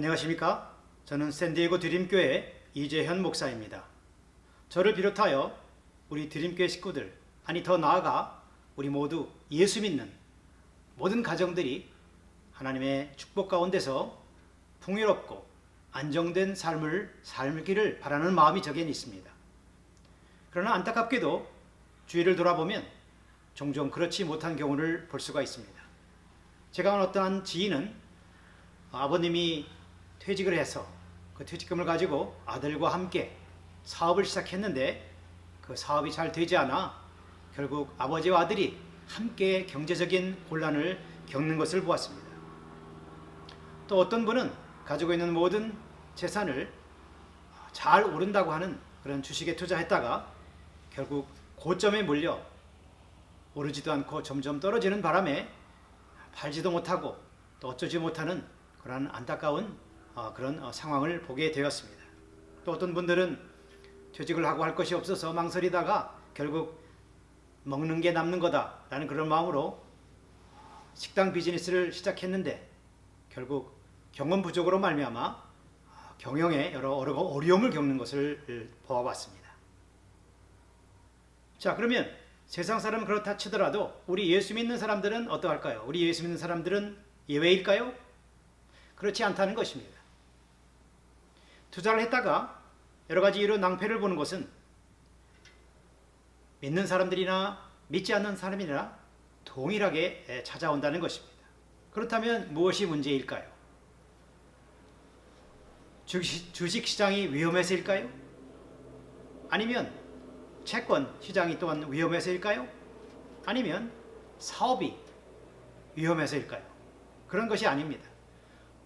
안녕하십니까? 저는 샌디에고 드림교회 이재현 목사입니다. 저를 비롯하여 우리 드림교회 식구들, 아니 더 나아가 우리 모두 예수 믿는 모든 가정들이 하나님의 축복 가운데서 풍요롭고 안정된 삶을 살기를 바라는 마음이 저겐 있습니다. 그러나 안타깝게도 주위를 돌아보면 종종 그렇지 못한 경우를 볼 수가 있습니다. 제가 아는 어떠한 지인은 아버님이 퇴직을 해서 그 퇴직금을 가지고 아들과 함께 사업을 시작했는데 그 사업이 잘 되지 않아 결국 아버지와 아들이 함께 경제적인 곤란을 겪는 것을 보았습니다. 또 어떤 분은 가지고 있는 모든 재산을 잘 오른다고 하는 그런 주식에 투자했다가 결국 고점에 몰려 오르지도 않고 점점 떨어지는 바람에 팔지도 못하고 또 어쩌지 못하는 그런 안타까운 그런 상황을 보게 되었습니다. 또 어떤 분들은 퇴직을 하고 할 것이 없어서 망설이다가 결국 먹는 게 남는 거다라는 그런 마음으로 식당 비즈니스를 시작했는데 결국 경험 부족으로 말미암아 경영에 여러 어려움을 겪는 것을 보아봤습니다. 자, 그러면 세상 사람은 그렇다 치더라도 우리 예수 믿는 사람들은 어떠할까요? 우리 예수 믿는 사람들은 예외일까요? 그렇지 않다는 것입니다. 투자를 했다가 여러 가지 이유로 낭패를 보는 것은 믿는 사람들이나 믿지 않는 사람이나 동일하게 찾아온다는 것입니다. 그렇다면 무엇이 문제일까요? 주식시장이 위험해서일까요? 아니면 채권 시장이 또한 위험해서일까요? 아니면 사업이 위험해서일까요? 그런 것이 아닙니다.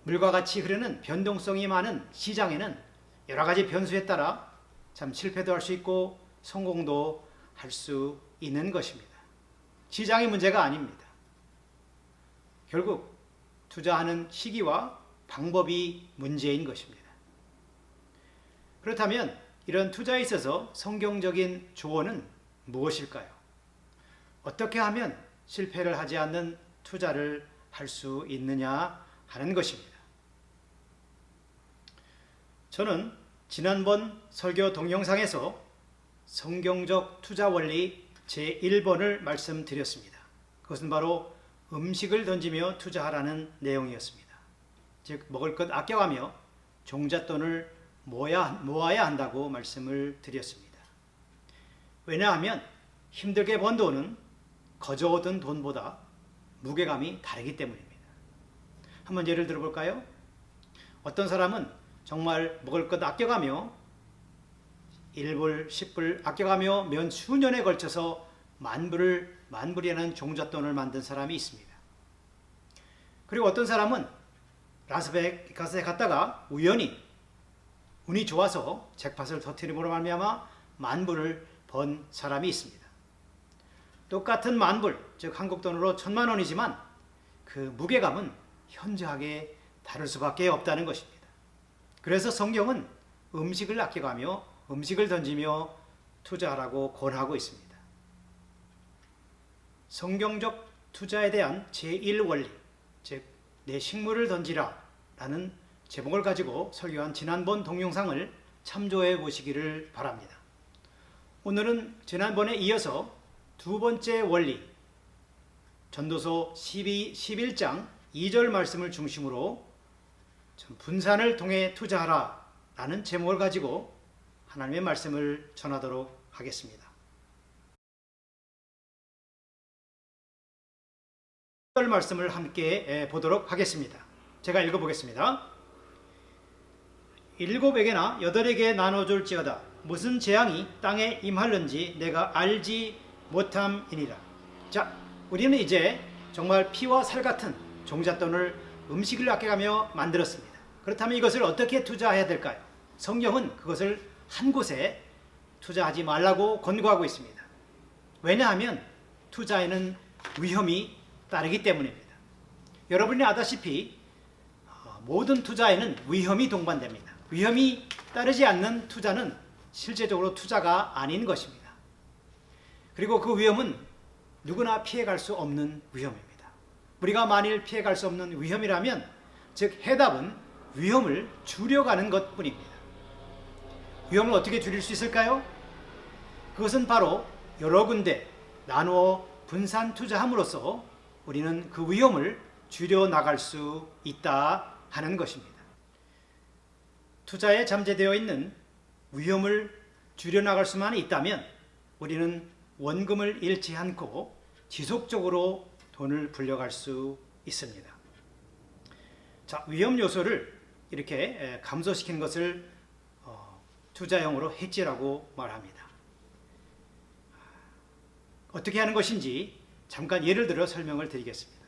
물과 같이 흐르는 변동성이 많은 시장에는 여러 가지 변수에 따라 참 실패도 할 수 있고 성공도 할 수 있는 것입니다. 시장이 문제가 아닙니다. 결국 투자하는 시기와 방법이 문제인 것입니다. 그렇다면 이런 투자에 있어서 성경적인 조언은 무엇일까요? 어떻게 하면 실패를 하지 않는 투자를 할 수 있느냐 하는 것입니다. 저는 지난번 설교 동영상에서 성경적 투자 원리 제1번을 말씀드렸습니다. 그것은 바로 음식을 던지며 투자하라는 내용이었습니다. 즉 먹을 것 아껴가며 종잣돈을 모아야 한다고 말씀을 드렸습니다. 왜냐하면 힘들게 번 돈은 거저 얻은 돈보다 무게감이 다르기 때문입니다. 한번 예를 들어볼까요? 어떤 사람은 정말 먹을 것 아껴가며 1불, 10불 아껴가며 몇 수년에 걸쳐서 만불이라는 종잣돈을 만든 사람이 있습니다. 그리고 어떤 사람은 라스베가스에 갔다가 우연히 운이 좋아서 잭팟을 터뜨림으로 말미암아 만불을 번 사람이 있습니다. 똑같은 만불, 즉 한국 돈으로 1,000만 원이지만 그 무게감은 현저하게 다를 수밖에 없다는 것입니다. 그래서 성경은 음식을 아껴가며 음식을 던지며 투자하라고 권하고 있습니다. 성경적 투자에 대한 제1원리, 즉 내 식물을 던지라 라는 제목을 가지고 설교한 지난번 동영상을 참조해 보시기를 바랍니다. 오늘은 지난번에 이어서 두 번째 원리, 전도서 11장 2절 말씀을 중심으로 분산을 통해 투자하라 라는 제목을 가지고 하나님의 말씀을 전하도록 하겠습니다. 2절 말씀을 함께 보도록 하겠습니다. 제가 읽어보겠습니다. 7에게나 8에게 나눠줄지어다 무슨 재앙이 땅에 임할는지 내가 알지 못함이니라. 자, 우리는 이제 정말 피와 살 같은 종잣돈을 음식을 아껴가며 만들었습니다. 그렇다면 이것을 어떻게 투자해야 될까요? 성경은 그것을 한 곳에 투자하지 말라고 권고하고 있습니다. 왜냐하면 투자에는 위험이 따르기 때문입니다. 여러분이 아다시피 모든 투자에는 위험이 동반됩니다. 위험이 따르지 않는 투자는 실제적으로 투자가 아닌 것입니다. 그리고 그 위험은 누구나 피해갈 수 없는 위험입니다. 우리가 만일 피해갈 수 없는 위험이라면 즉 해답은 위험을 줄여가는 것뿐입니다. 위험을 어떻게 줄일 수 있을까요? 그것은 바로 여러 군데 나누어 분산 투자함으로써 우리는 그 위험을 줄여나갈 수 있다 하는 것입니다. 투자에 잠재되어 있는 위험을 줄여나갈 수만 있다면 우리는 원금을 잃지 않고 지속적으로 돈을 불려갈 수 있습니다. 자, 위험 요소를 이렇게 감소시키는 것을 투자형으로 헤지라고 말합니다. 어떻게 하는 것인지 잠깐 예를 들어 설명을 드리겠습니다.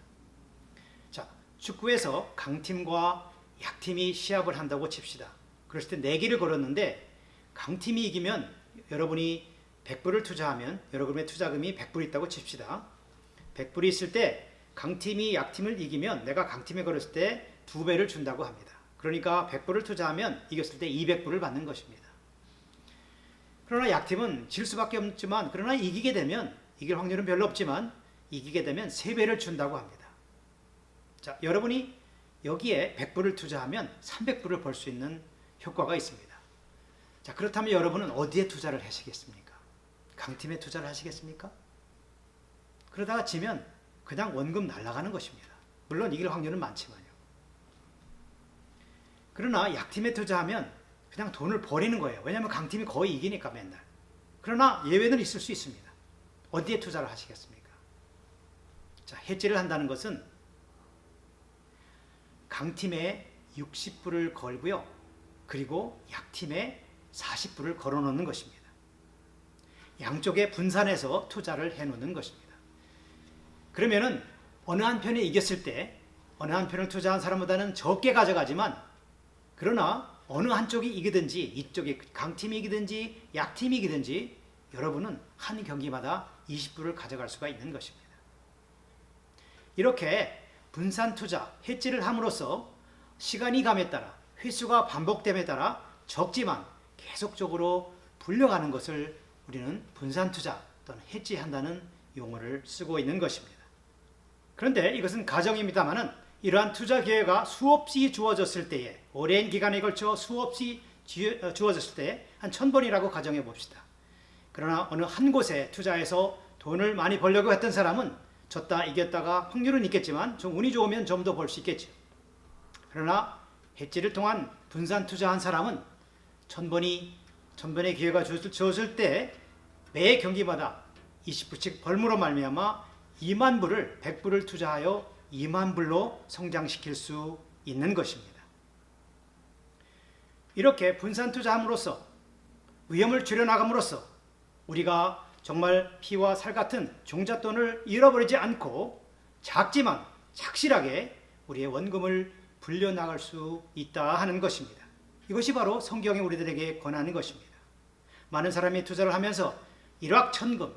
자, 축구에서 강팀과 약팀이 시합을 한다고 칩시다. 그랬을 때 내기를 걸었는데 강팀이 이기면 여러분이 100불을 투자하면 여러분의 투자금이 100불 있다고 칩시다. 100불이 있을 때 강팀이 약팀을 이기면 내가 강팀에 걸었을 때 2배를 준다고 합니다. 그러니까 100불을 투자하면 이겼을 때 200불을 받는 것입니다. 그러나 약팀은 질 수밖에 없지만 그러나 이기게 되면 이길 확률은 별로 없지만 이기게 되면 3배를 준다고 합니다. 자, 여러분이 여기에 100불을 투자하면 300불을 벌 수 있는 효과가 있습니다. 자, 그렇다면 여러분은 어디에 투자를 하시겠습니까? 강팀에 투자를 하시겠습니까? 그러다가 지면 그냥 원금 날아가는 것입니다. 물론 이길 확률은 많지만요. 그러나 약팀에 투자하면 그냥 돈을 버리는 거예요. 왜냐하면 강팀이 거의 이기니까 맨날. 그러나 예외는 있을 수 있습니다. 어디에 투자를 하시겠습니까? 자, 해지를 한다는 것은 강팀에 60불을 걸고요. 그리고 약팀에 40불을 걸어놓는 것입니다. 양쪽에 분산해서 투자를 해놓는 것입니다. 그러면은 어느 한편에 이겼을 때 어느 한편을 투자한 사람보다는 적게 가져가지만 그러나 어느 한쪽이 이기든지 이쪽이 강팀이 이기든지 약팀이 이기든지 여러분은 한 경기마다 20불을 가져갈 수가 있는 것입니다. 이렇게 분산 투자, 해지를 함으로써 시간이 감에 따라 횟수가 반복됨에 따라 적지만 계속적으로 불려가는 것을 우리는 분산 투자 또는 해지한다는 용어를 쓰고 있는 것입니다. 그런데 이것은 가정입니다만은 이러한 투자 기회가 수없이 주어졌을 때에 오랜 기간에 걸쳐 수없이 주어졌을 때 한 1000번이라고 가정해 봅시다. 그러나 어느 한 곳에 투자해서 돈을 많이 벌려고 했던 사람은 졌다 이겼다가 확률은 있겠지만 좀 운이 좋으면 좀 더 벌 수 있겠죠. 그러나 해지를 통한 분산 투자한 사람은 1000번의 기회가 주어질 때 매 경기마다 20불씩 벌므로 말미암아 2만 불을 100불을 투자하여 2만 불로 성장시킬 수 있는 것입니다. 이렇게 분산 투자함으로써 위험을 줄여나감으로써 우리가 정말 피와 살 같은 종잣돈을 잃어버리지 않고 작지만 착실하게 우리의 원금을 불려나갈 수 있다 하는 것입니다. 이것이 바로 성경이 우리들에게 권하는 것입니다. 많은 사람이 투자를 하면서 일확천금,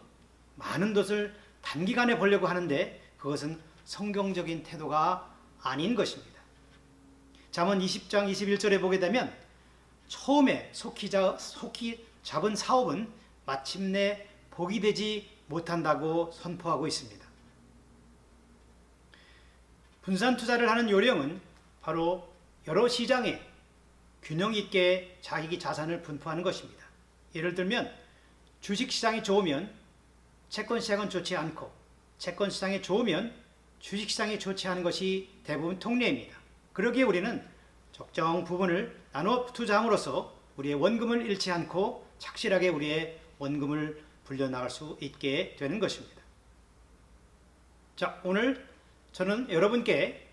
많은 것을 단기간에 벌려고 하는데 그것은 성경적인 태도가 아닌 것입니다. 잠언 20장 21절에 보게 되면 처음에 속히 잡은 사업은 마침내 복이 되지 못한다고 선포하고 있습니다. 분산 투자를 하는 요령은 바로 여러 시장에 균형 있게 자기 자산을 분포하는 것입니다. 예를 들면 주식시장이 좋으면 채권시장은 좋지 않고 채권시장이 좋으면 주식시장이 좋지 않은 것이 대부분 통례입니다. 그러기에 우리는 적정 부분을 나눠 투자함으로써 우리의 원금을 잃지 않고 착실하게 우리의 원금을 불려나갈 수 있게 되는 것입니다. 자, 오늘 저는 여러분께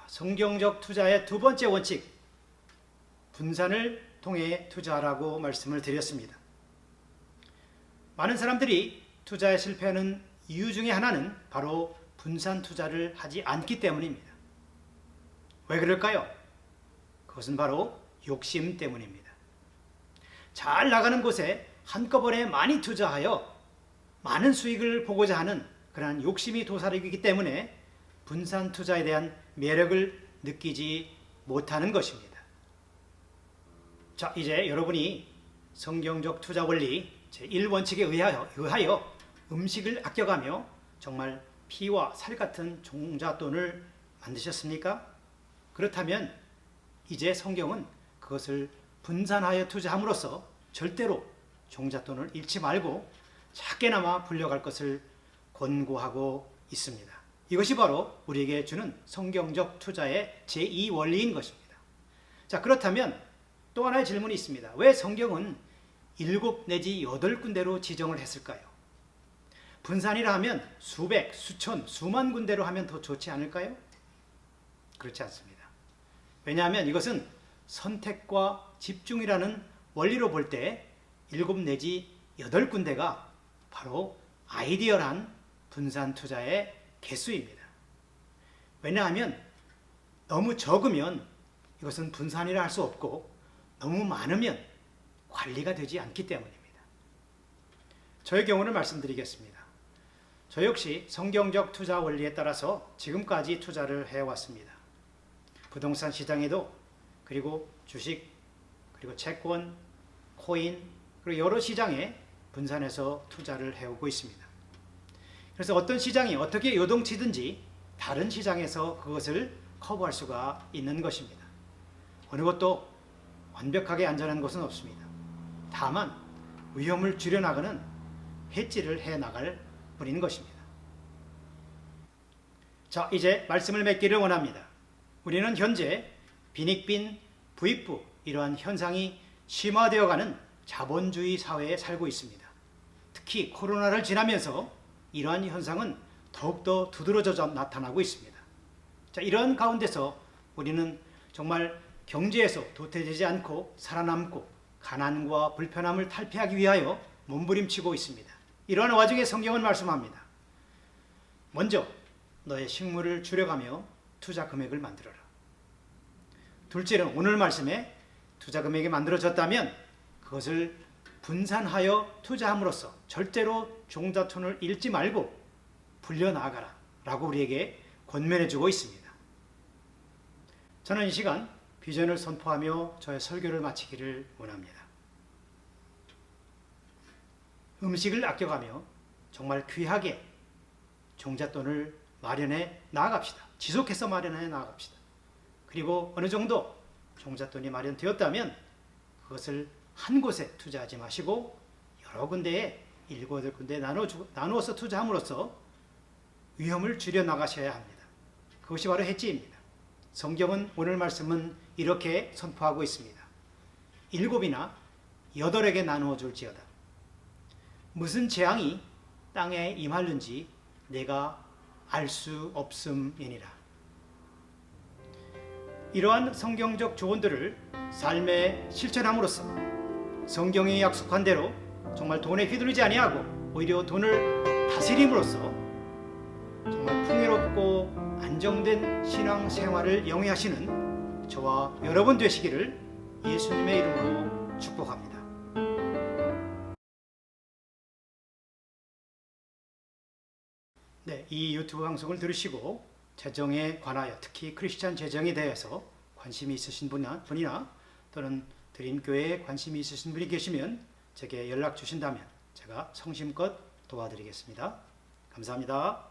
성경적 투자의 두 번째 원칙, 분산을 통해 투자하라고 말씀을 드렸습니다. 많은 사람들이 투자에 실패하는 이유 중에 하나는 바로 분산 투자를 하지 않기 때문입니다. 왜 그럴까요? 그것은 바로 욕심 때문입니다. 잘 나가는 곳에 한꺼번에 많이 투자하여 많은 수익을 보고자 하는 그러한 욕심이 도사리기 때문에 분산 투자에 대한 매력을 느끼지 못하는 것입니다. 자, 이제 여러분이 성경적 투자 원리 제1원칙에 의하여 음식을 아껴가며 정말 피와 살 같은 종잣돈을 만드셨습니까? 그렇다면 이제 성경은 그것을 분산하여 투자함으로써 절대로 종잣돈을 잃지 말고 작게나마 불려갈 것을 권고하고 있습니다. 이것이 바로 우리에게 주는 성경적 투자의 제2 원리인 것입니다. 자, 그렇다면 또 하나의 질문이 있습니다. 왜 성경은 7 내지 8군데로 지정을 했을까요? 분산이라 하면 수백, 수천, 수만 군데로 하면 더 좋지 않을까요? 그렇지 않습니다. 왜냐하면 이것은 선택과 집중이라는 원리로 볼 때 7 내지 8군데가 바로 아이디어란 분산 투자의 개수입니다. 왜냐하면 너무 적으면 이것은 분산이라 할 수 없고 너무 많으면 관리가 되지 않기 때문입니다. 저의 경우를 말씀드리겠습니다. 저 역시 성경적 투자 원리에 따라서 지금까지 투자를 해왔습니다. 부동산 시장에도, 그리고 주식, 그리고 채권, 코인, 그리고 여러 시장에 분산해서 투자를 해오고 있습니다. 그래서 어떤 시장이 어떻게 요동치든지 다른 시장에서 그것을 커버할 수가 있는 것입니다. 어느 것도 완벽하게 안전한 것은 없습니다. 다만 위험을 줄여나가는 해지를 해나갈 뿐인 것입니다. 자, 이제 말씀을 맺기를 원합니다. 우리는 현재 빈익빈, 부익부 이러한 현상이 심화되어가는 자본주의 사회에 살고 있습니다. 특히 코로나를 지나면서 이러한 현상은 더욱더 두드러져 나타나고 있습니다. 자, 이러한 가운데서 우리는 정말 경제에서 도태되지 않고 살아남고 가난과 불편함을 탈피하기 위하여 몸부림치고 있습니다. 이러한 와중에 성경은 말씀합니다. 먼저 너의 식물을 줄여가며 투자 금액을 만들어라. 둘째는 오늘 말씀에 투자 금액이 만들어졌다면 그것을 분산하여 투자함으로써 절대로 종잣돈을 잃지 말고 불려나가라 라고 우리에게 권면해주고 있습니다. 저는 이 시간 비전을 선포하며 저의 설교를 마치기를 원합니다. 음식을 아껴가며 정말 귀하게 종잣돈을 마련해 나아갑시다. 지속해서 마련해 나아갑시다. 그리고 어느 정도 종잣돈이 마련되었다면 그것을 한 곳에 투자하지 마시고 여러 군데에 7, 8군데에 나누어서 투자함으로써 위험을 줄여 나가셔야 합니다. 그것이 바로 해지입니다. 성경은 오늘 말씀은 이렇게 선포하고 있습니다. 7이나 8에게 나누어 줄지어다. 무슨 재앙이 땅에 임하는지 내가 알 수 없음이니라. 이러한 성경적 조언들을 삶에 실천함으로써 성경이 약속한 대로 정말 돈에 휘둘리지 아니하고 오히려 돈을 다스림으로써 정말 풍요롭고 안정된 신앙생활을 영위하시는 저와 여러분 되시기를 예수님의 이름으로 축복합니다. 네, 이 유튜브 방송을 들으시고 재정에 관하여 특히 크리스찬 재정에 대해서 관심이 있으신 분이나 또는 드림교회에 관심이 있으신 분이 계시면 제게 연락 주신다면 제가 성심껏 도와드리겠습니다. 감사합니다.